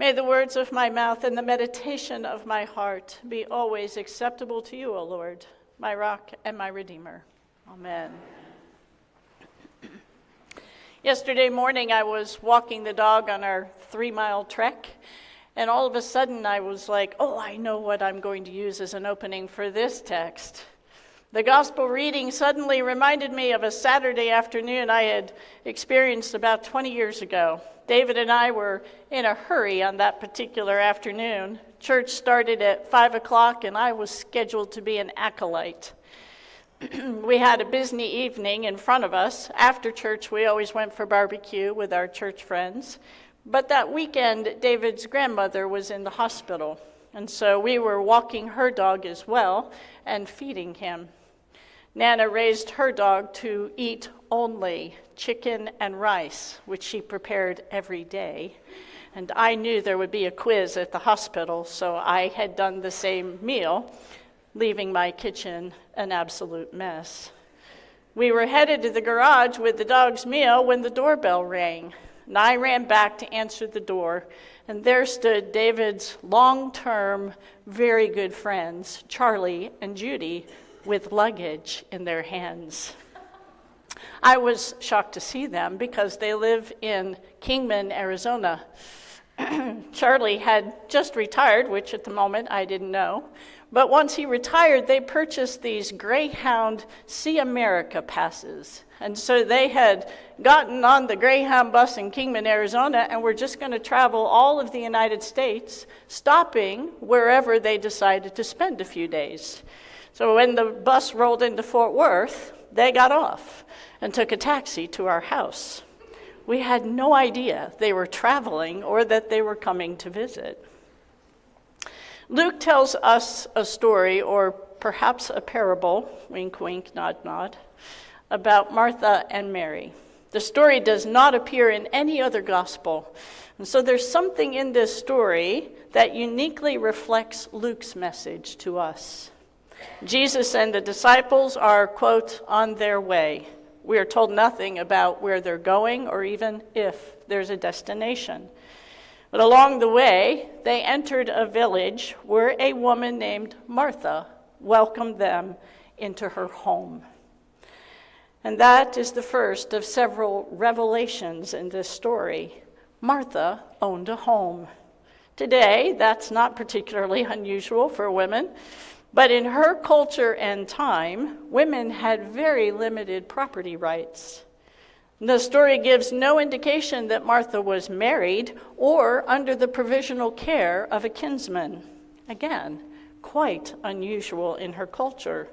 May the words of my mouth and the meditation of my heart be always acceptable to you, O Lord, my rock and my redeemer. Amen. Yesterday morning, I was walking the dog on our 3-mile trek, and all of a sudden I was like, oh, I know what I'm going to use as an opening for this text. The gospel reading suddenly reminded me of a Saturday afternoon I had experienced about 20 years ago. David and I were in a hurry on that particular afternoon. Church started at 5 o'clock, and I was scheduled to be an acolyte. We had a busy evening in front of us. After church, we always went for barbecue with our church friends. But that weekend, David's grandmother was in the hospital, and so we were walking her dog as well and feeding him. Nana raised her dog to eat only chicken and rice, which she prepared every day. And I knew there would be a quiz at the hospital, so I had done the same meal, leaving my kitchen an absolute mess. We were headed to the garage with the dog's meal when the doorbell rang, and I ran back to answer the door, and there stood David's long-term, very good friends, Charlie and Judy, with luggage in their hands. I was shocked to see them because they live in Kingman, Arizona. Charlie had just retired, which at the moment I didn't know. But once he retired, they purchased these Greyhound See America passes. And so they had gotten on the Greyhound bus in Kingman, Arizona, and were just going to travel all of the United States, stopping wherever they decided to spend a few days. So when the bus rolled into Fort Worth, they got off and took a taxi to our house. We had no idea they were traveling or that they were coming to visit. Luke tells us a story, or perhaps a parable, wink, wink, nod, nod, about Martha and Mary. The story does not appear in any other gospel. And so there's something in this story that uniquely reflects Luke's message to us. Jesus and the disciples are, quote, on their way. We are told nothing about where they're going or even if there's a destination. But along the way, they entered a village where a woman named Martha welcomed them into her home. And that is the first of several revelations in this story. Martha owned a home. Today, that's not particularly unusual for women. But in her culture and time, women had very limited property rights. The story gives no indication that Martha was married or under the provisional care of a kinsman. Again, quite unusual in her culture.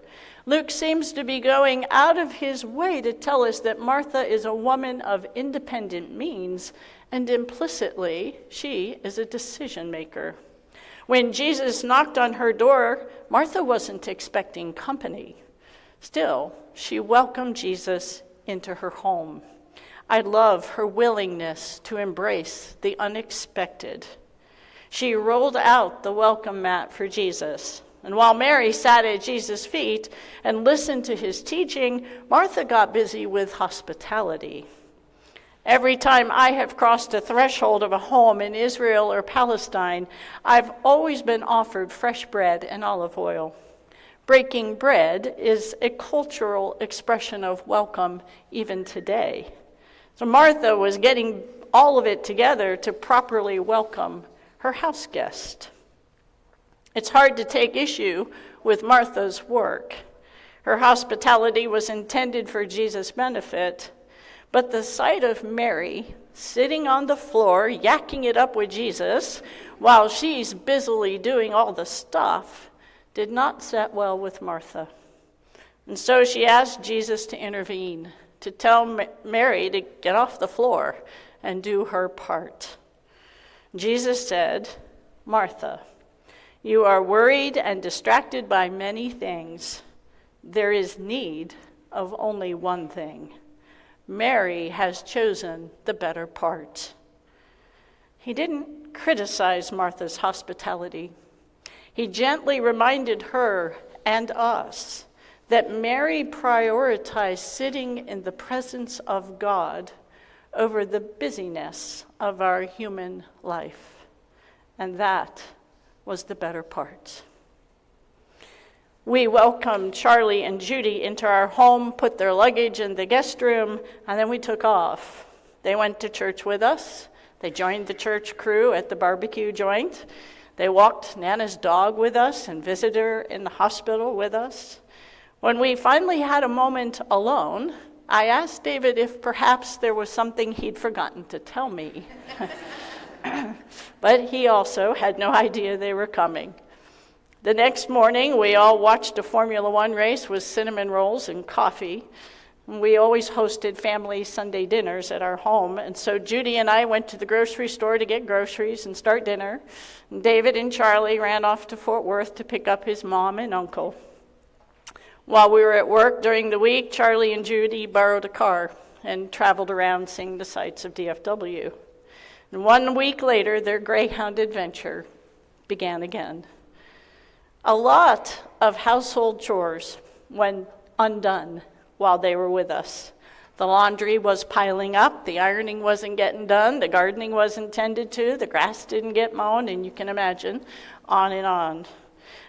Luke seems to be going out of his way to tell us that Martha is a woman of independent means, and implicitly, she is a decision maker. When Jesus knocked on her door, Martha wasn't expecting company. Still, she welcomed Jesus into her home. I love her willingness to embrace the unexpected. She rolled out the welcome mat for Jesus. And while Mary sat at Jesus' feet and listened to his teaching, Martha got busy with hospitality. Every time I have crossed a threshold of a home in Israel or Palestine, I've always been offered fresh bread and olive oil. Breaking bread is a cultural expression of welcome even today. So Martha was getting all of it together to properly welcome her house guest. It's hard to take issue with Martha's work. Her hospitality was intended for Jesus' benefit. But the sight of Mary sitting on the floor, yakking it up with Jesus, while she's busily doing all the stuff, did not set well with Martha. And so she asked Jesus to intervene, to tell Mary to get off the floor and do her part. Jesus said, Martha, you are worried and distracted by many things. There is need of only one thing. Mary has chosen the better part. He didn't criticize Martha's hospitality. He gently reminded her and us that Mary prioritized sitting in the presence of God over the busyness of our human life. And that was the better part. We welcomed Charlie and Judy into our home, put their luggage in the guest room, and then we took off. They went to church with us. They joined the church crew at the barbecue joint. They walked Nana's dog with us and visited her in the hospital with us. When we finally had a moment alone, I asked David if perhaps there was something he'd forgotten to tell me. But he also had no idea they were coming. The next morning, we all watched a Formula One race with cinnamon rolls and coffee. We always hosted family Sunday dinners at our home, and so Judy and I went to the grocery store to get groceries and start dinner. And David and Charlie ran off to Fort Worth to pick up his mom and uncle. While we were at work during the week, Charlie and Judy borrowed a car and traveled around seeing the sights of DFW. And 1 week later, their Greyhound adventure began again. A lot of household chores went undone while they were with us. The laundry was piling up, the ironing wasn't getting done, the gardening wasn't tended to, the grass didn't get mown, and you can imagine, on and on.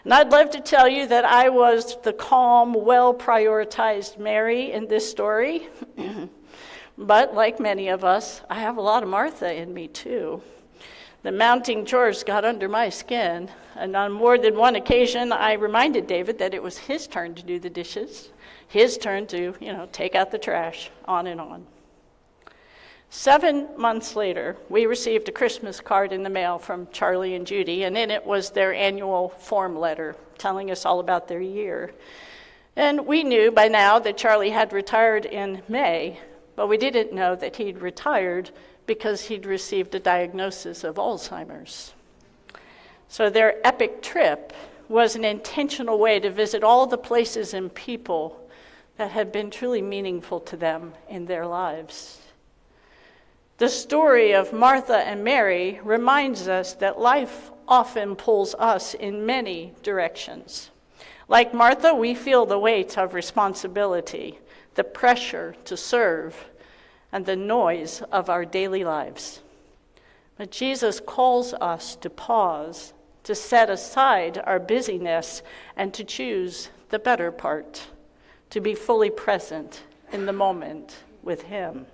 And I'd love to tell you that I was the calm, well-prioritized Mary in this story. But like many of us, I have a lot of Martha in me too. The mounting chores got under my skin, and on more than one occasion, I reminded David that it was his turn to do the dishes, his turn to, take out the trash, on and on. 7 months later, we received a Christmas card in the mail from Charlie and Judy, and in it was their annual form letter telling us all about their year. And we knew by now that Charlie had retired in May, but we didn't know that he'd retired because he'd received a diagnosis of Alzheimer's. So their epic trip was an intentional way to visit all the places and people that had been truly meaningful to them in their lives. The story of Martha and Mary reminds us that life often pulls us in many directions. Like Martha, we feel the weight of responsibility, the pressure to serve, and the noise of our daily lives. But Jesus calls us to pause, to set aside our busyness, and to choose the better part, to be fully present in the moment with him.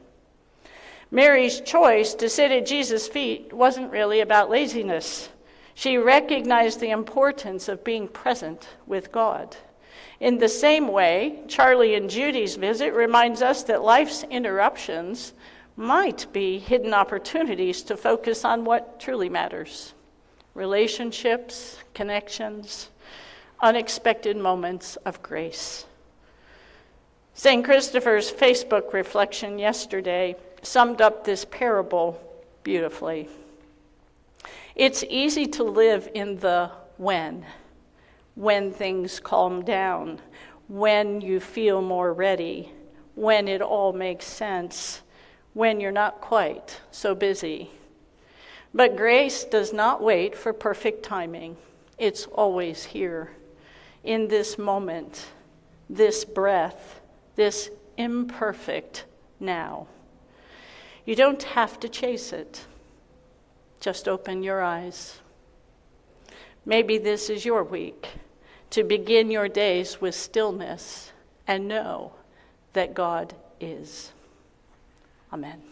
Mary's choice to sit at Jesus' feet wasn't really about laziness. She recognized the importance of being present with God. In the same way, Charlie and Judy's visit reminds us that life's interruptions might be hidden opportunities to focus on what truly matters: relationships, connections, unexpected moments of grace. St. Christopher's Facebook reflection yesterday summed up this parable beautifully. It's easy to live in the when things calm down, when you feel more ready, when it all makes sense, when you're not quite so busy. But grace does not wait for perfect timing. It's always here, in this moment, this breath, this imperfect now. You don't have to chase it. Just open your eyes. Maybe this is your week, to begin your days with stillness and know that God is. Amen.